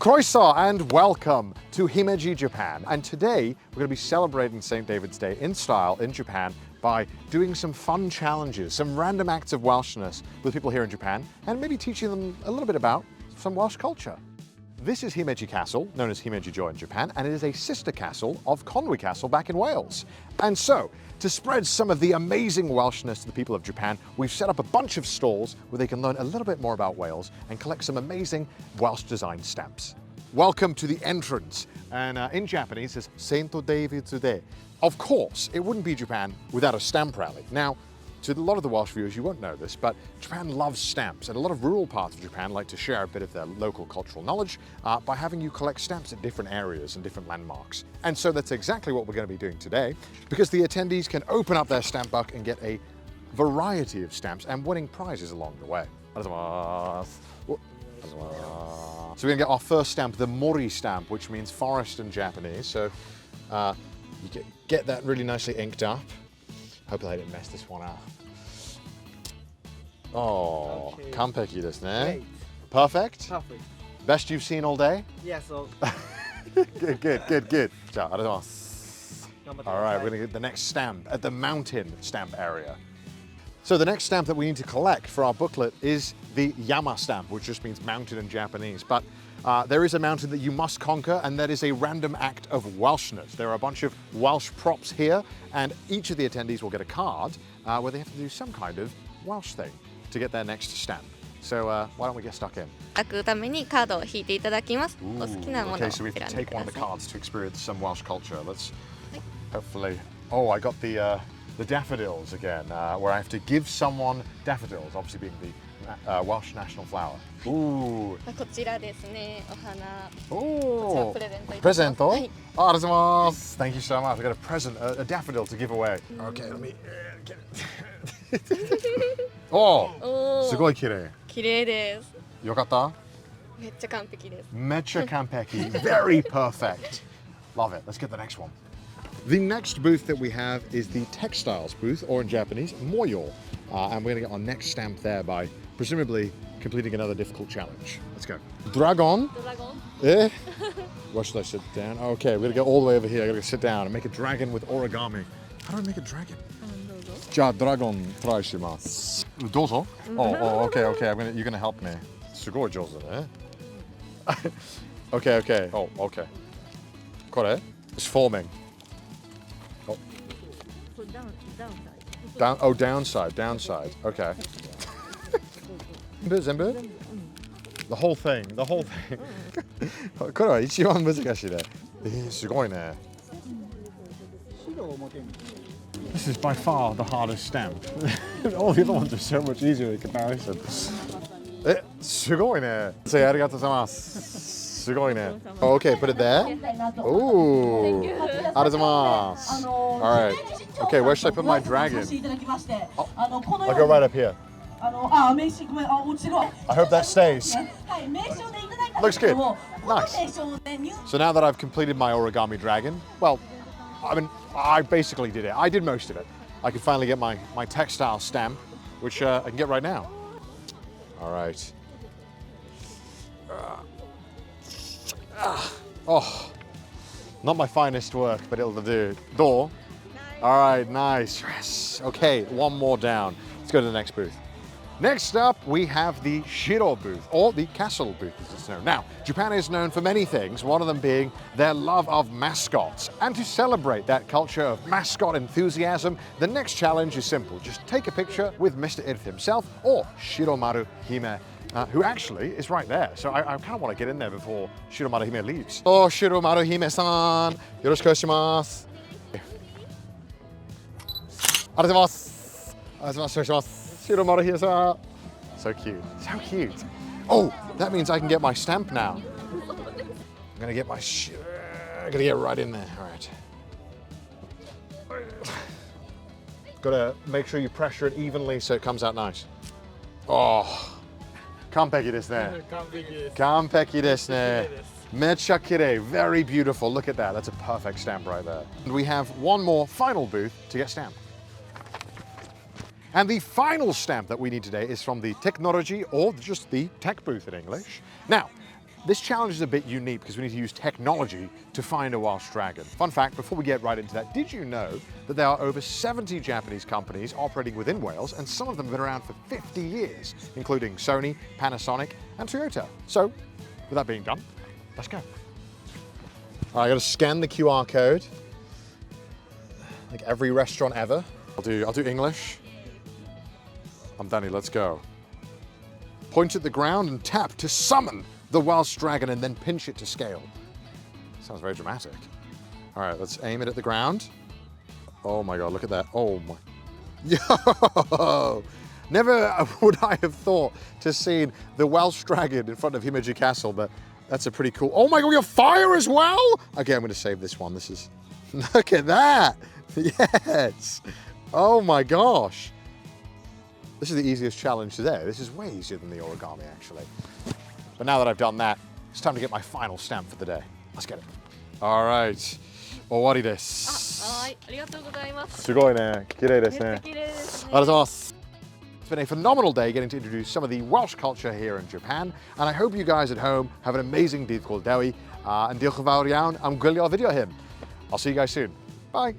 Kroiso and welcome to Himeji, Japan. And today we're going to be celebrating St. David's Day in style in Japan by doing some fun challenges, some random acts of Welshness with people here in Japan, and maybe teaching them a little bit about some Welsh culture. This is Himeji Castle, known as Himeji Joy in Japan, and it is a sister castle of Conwy Castle back in Wales. And so, to spread some of the amazing Welshness to the people of Japan, we've set up a bunch of stalls where they can learn a little bit more about Wales and collect some amazing Welsh designed stamps. Welcome to the entrance, and in Japanese it's St. David's Day. Of course, it wouldn't be Japan without a stamp rally. Now, to a lot of the Welsh viewers, you won't know this, but Japan loves stamps, and a lot of rural parts of Japan like to share a bit of their local cultural knowledge by having you collect stamps at different areas and different landmarks. And so that's exactly what we're going to be doing today, because the attendees can open up their stamp book and get a variety of stamps and winning prizes along the way. So we're going to get our first stamp, the Mori stamp, which means forest in Japanese. So you get that really nicely inked up. Hopefully I didn't mess this one up. Oh, kanpeki desu ne. Perfect? Perfect. Best you've seen all day? Yeah, so. Good. All right, we're going to get the next stamp at the mountain stamp area. So the next stamp that we need to collect for our booklet is the Yama stamp, which just means mountain in Japanese. But there is a mountain that you must conquer, and that is a random act of Welshness. There are a bunch of Welsh props here, and each of the attendees will get a card where they have to do some kind of Welsh thing to get their next stamp. So why don't we get stuck in? Okay, so we have to take one of the cards to experience some Welsh culture. Let's hopefully... Oh, I got the daffodils again, where I have to give someone daffodils, obviously being the Welsh national flower. Ooh. Oh, present. Thank you so much. I got a present, a daffodil to give away. Okay, let me get it. Oh, すごい綺麗。綺麗です。よかった？めっちゃ完璧です。めっちゃ完璧. Very perfect. Love it. Let's get the next one. The next booth that we have is the Textiles booth, or in Japanese, Moyo. And we're going to get our next stamp there by presumably completing another difficult challenge. Let's go. Dragon. Eh? Where should I sit down? Okay, we're going to go all the way over here. I'm going to sit down and make a dragon with origami. How do I make a dragon? じゃあ dragon try します。どうぞ。Oh, okay. You're going to help me. すごい上手ね。Okay. Oh, okay. これ It's forming. Oh. Downside. Okay. 全部 The whole thing. これは一番難しいね。すごいね。This is by far the hardest stamp. All the other ones are so much easier in comparison. すごいね。ありがとうございます。すごいね。Okay, put it there. Ooh. ありがとうございます。All right. Okay, where should I put my dragon? I'll go right up here. I hope that stays. Looks good. Nice. So now that I've completed my origami dragon, well, I basically did it. I did most of it. I can finally get my textile stamp, which I can get right now. All right. Oh, not my finest work, but it'll do. Door. All right, nice. Yes. Okay, one more down. Let's go to the next booth. Next up, we have the Shiro booth, or the castle booth as it's known. Now, Japan is known for many things, one of them being their love of mascots. And to celebrate that culture of mascot enthusiasm, the next challenge is simple. Just take a picture with Mr. Irth himself, or Shiromaru Hime, who actually is right there. So I kind of want to get in there before Shiromaru Hime leaves. Oh, Shiromaru Hime-san, yoroshiku oneshimasu. Arigatou gozaimasu. Shiromaru Hime-san. So cute. Oh, that means I can get my stamp now. I'm gonna get right in there. All right. Gotta make sure you pressure it evenly so it comes out nice. Oh, 完璧ですね。完璧ですね。めっちゃ綺麗. Very beautiful. Look at that. That's a perfect stamp right there. And we have one more final booth to get stamped. And the final stamp that we need today is from the technology, or just the tech booth in English. Now, This challenge is a bit unique because we need to use technology to find a Welsh dragon. Fun fact, before we get right into that, did you know that there are over 70 Japanese companies operating within Wales, and some of them have been around for 50 years, including Sony, Panasonic, and Toyota. So, with that being done, let's go. All right, I gotta scan the QR code, like every restaurant ever. I'll do English. I'm Danny, let's go. Point at the ground and tap to summon the Welsh dragon and then pinch it to scale. Sounds very dramatic. All right, let's aim it at the ground. Oh my God, look at that. Oh my, yo! Never would I have thought to see the Welsh dragon in front of Himeji Castle, but that's a pretty cool, oh my God, we have fire as well? Okay, I'm gonna save this one. This is, look at that. Yes. Oh my gosh. This is the easiest challenge today. This is way easier than the origami, actually. But now that I've done that, it's time to get my final stamp for the day. Let's get it. All right. Owari desu. はい、ありがとうございます。すごいね。綺麗ですね。めっちゃ綺麗ですね。ありがとうございます. It's been a phenomenal day getting to introduce some of the Welsh culture here in Japan, and I hope you guys at home have an amazing dydd called Dewi, and diolch yn fawr iawn am gwylio'r fideo hyn. I'll see you guys soon. Bye.